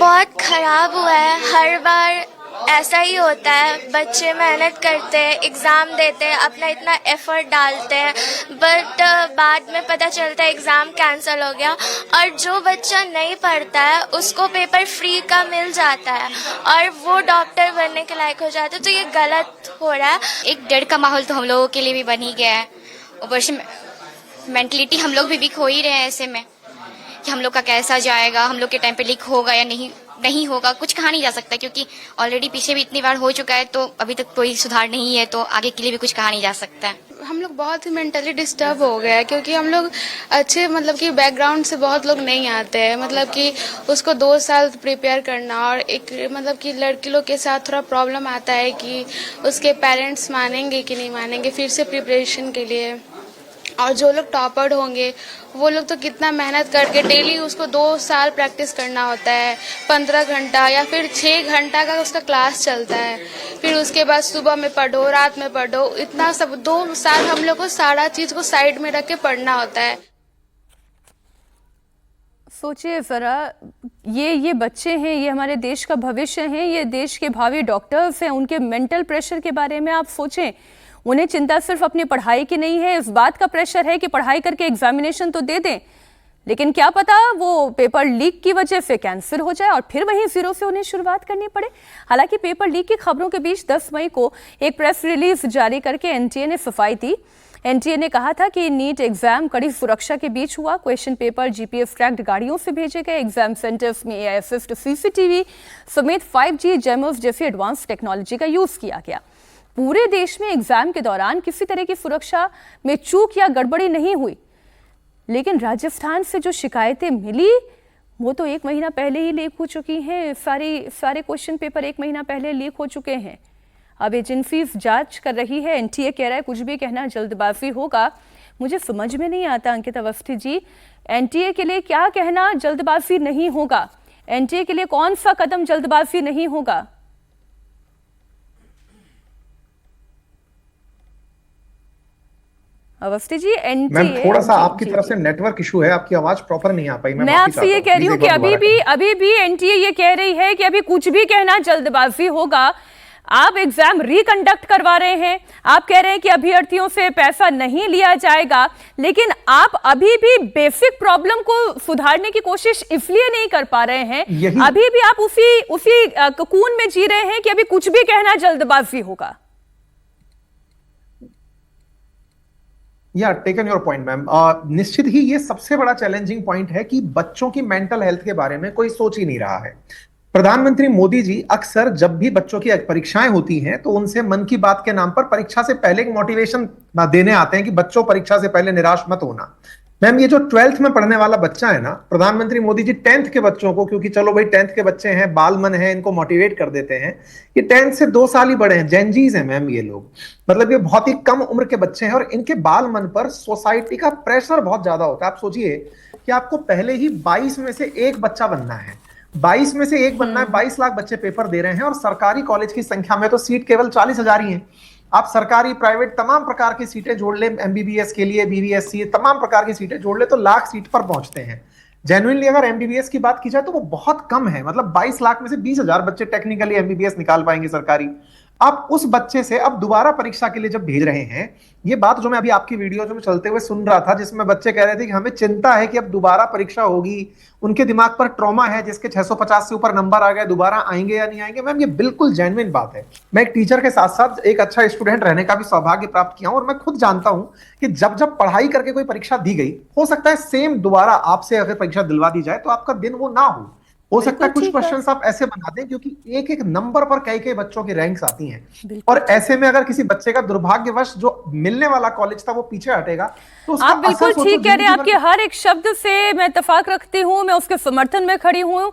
बहुत खराब हुआ है। हर बार ऐसा ही होता है, बच्चे मेहनत करते हैं, एग्ज़ाम देते हैं, अपना इतना एफर्ट डालते हैं, बट बाद में पता चलता है एग्ज़ाम कैंसिल हो गया। और जो बच्चा नहीं पढ़ता है उसको पेपर फ्री का मिल जाता है और वो डॉक्टर बनने के लायक हो जाता है, तो ये गलत हो रहा है। एक डर का माहौल तो हम लोगों के लिए भी बन ही गया है। ऊपर से मेंटलिटी हम लोग भी वीक हो ही रहे हैं ऐसे में कि हम लोग का कैसा जाएगा, हम लोग के टाइम पे लीक होगा या नहीं होगा, कुछ कहा नहीं जा सकता क्योंकि ऑलरेडी पीछे भी इतनी बार हो चुका है, तो अभी तक कोई सुधार नहीं है, तो आगे के लिए भी कुछ कहा नहीं जा सकता है। हम लोग बहुत ही मेंटली डिस्टर्ब हो गए हैं क्योंकि हम लोग अच्छे कि बैकग्राउंड से बहुत लोग नहीं आते हैं, कि उसको 2 साल प्रिपेयर करना, और एक कि लड़की लोग के साथ थोड़ा प्रॉब्लम आता है कि उसके पेरेंट्स मानेंगे कि नहीं मानेंगे फिर से प्रिपरेशन के लिए। और जो लोग टॉपर होंगे वो लोग तो कितना मेहनत करके डेली उसको 2 साल प्रैक्टिस करना होता है, 15 घंटा या फिर 6 घंटा का उसका क्लास चलता है, फिर उसके बाद सुबह में पढ़ो, रात में पढ़ो, इतना सब 2 साल हम लोग को सारा चीज को साइड में रख के पढ़ना होता है। सोचिए जरा, ये बच्चे हैं, ये हमारे देश का भविष्य हैं, ये देश के भावी डॉक्टर्स हैं, उनके मेंटल प्रेशर के बारे में आप सोचें। उन्हें चिंता सिर्फ अपनी पढ़ाई की नहीं है, इस बात का प्रेशर है कि पढ़ाई करके एग्जामिनेशन तो दे दें, लेकिन क्या पता वो पेपर लीक की वजह से कैंसिल हो जाए और फिर वहीं जीरो से उन्हें शुरुआत करनी पड़े। हालांकि पेपर लीक की खबरों के बीच 10 मई को एक प्रेस रिलीज जारी करके एनटीए ने सफाई दी। एनटीए ने कहा था कि नीट एग्जाम कड़ी सुरक्षा के बीच हुआ, क्वेश्चन पेपर जीपीएस ट्रैक्ड गाड़ियों से भेजे गए, एग्जाम सेंटर्स में एआई असिस्ट सीसीटीवी समेत 5G जैमर्स जैसी एडवांस टेक्नोलॉजी का यूज किया गया। पूरे देश में एग्जाम के दौरान किसी तरह की सुरक्षा में चूक या गड़बड़ी नहीं हुई, लेकिन राजस्थान से जो शिकायतें मिली वो तो 1 महीना पहले ही लीक हो चुकी हैं। सारे क्वेश्चन पेपर 1 महीना पहले लीक हो चुके हैं। अब एजेंसी जांच कर रही है। एनटीए कह रहा है कुछ भी कहना जल्दबाजी होगा। मुझे समझ में नहीं आता अंकित अवस्थी जी, एनटीए के लिए क्या कहना जल्दबाजी नहीं होगा? एनटीए के लिए कौन सा कदम जल्दबाजी नहीं होगा? अवस्थी जी, मैम थोड़ा सा आपकी तरफ से नेटवर्क इशू है, आपकी आवाज प्रॉपर नहीं आ पाई। मैं आपसे ये कह रही हूँ कि अभी भी एनटीए ये कह रही है कि अभी कुछ भी कहना जल्दबाजी होगा। आप एग्जाम रिकंडक्ट करवा रहे हैं, आप कह रहे हैं कि अभ्यर्थियों से पैसा नहीं लिया जाएगा, लेकिन आप अभी भी बेसिक प्रॉब्लम को सुधारने की कोशिश इसलिए नहीं कर पा रहे हैं, अभी भी आप उसी ककून में जी रहे हैं कि अभी कुछ भी कहना जल्दबाजी होगा। या टेकन योर पॉइंट मैम। निश्चित ही ये सबसे बड़ा चैलेंजिंग पॉइंट है कि बच्चों की मेंटल हेल्थ के बारे में कोई सोच ही नहीं रहा है। प्रधानमंत्री मोदी जी अक्सर जब भी बच्चों की परीक्षाएं होती हैं तो उनसे मन की बात के नाम पर परीक्षा से पहले एक मोटिवेशन देने आते हैं कि बच्चों परीक्षा से पहले निराश मत होना। मैम ये जो 12th में पढ़ने वाला बच्चा है ना, प्रधानमंत्री मोदी जी 10th के बच्चों को, क्योंकि चलो भाई 10th के बच्चे हैं, बाल मन है, इनको मोटिवेट कर देते हैं। ये 10th से 2 साल ही बड़े हैं, जेनजीज हैं मैम ये लोग, ये बहुत ही कम उम्र के बच्चे हैं और इनके बाल मन पर सोसाइटी का प्रेशर बहुत ज्यादा होता है। आप सोचिए कि आपको पहले ही 22 में से एक बच्चा बनना है, 22 में से एक बनना है, 22 लाख बच्चे पेपर दे रहे हैं और सरकारी कॉलेज की संख्या में तो सीट केवल 40,000 ही है। आप सरकारी प्राइवेट तमाम प्रकार की सीटें जोड़ ले, एमबीबीएस के लिए, बीबीएससी, तमाम प्रकार की सीटें जोड़ ले तो लाख सीट पर पहुंचते हैं। जेन्युइनली अगर एमबीबीएस की बात की जाए तो वो बहुत कम है, 22 लाख में से 20,000 बच्चे टेक्निकली एमबीबीएस निकाल पाएंगे सरकारी। आप उस बच्चे से अब दोबारा परीक्षा के लिए जब भेज रहे हैं, ये बात जो मैं अभी आपकी वीडियो जो मैं चलते हुए सुन रहा था जिसमें बच्चे कह रहे थे कि हमें चिंता है कि अब दोबारा परीक्षा होगी, उनके दिमाग पर ट्रॉमा है, जिसके 650 से ऊपर नंबर आ गए, दोबारा आएंगे या नहीं आएंगे। मैम ये बिल्कुल जेन्युइन बात है। मैं एक टीचर के साथ साथ एक अच्छा स्टूडेंट रहने का भी सौभाग्य प्राप्त किया हूं और मैं खुद जानता हूं कि जब पढ़ाई करके कोई परीक्षा दी गई, हो सकता है सेम दोबारा आपसे अगर परीक्षा दिलवा दी जाए तो आपका दिन वो ना हो सकता है कुछ क्वेश्चंस आप ऐसे बना दें क्योंकि एक एक नंबर पर कई बच्चों की रैंक्स आती हैं और ऐसे में अगर किसी बच्चे का दुर्भाग्यवश जो मिलने वाला कॉलेज था वो पीछे हटेगा तो उसका आप बिल्कुल ठीक कह रहे हैं। आपके हर एक शब्द से मैं इत्तेफाक रखती हूँ, मैं उसके समर्थन में खड़ी हूँ।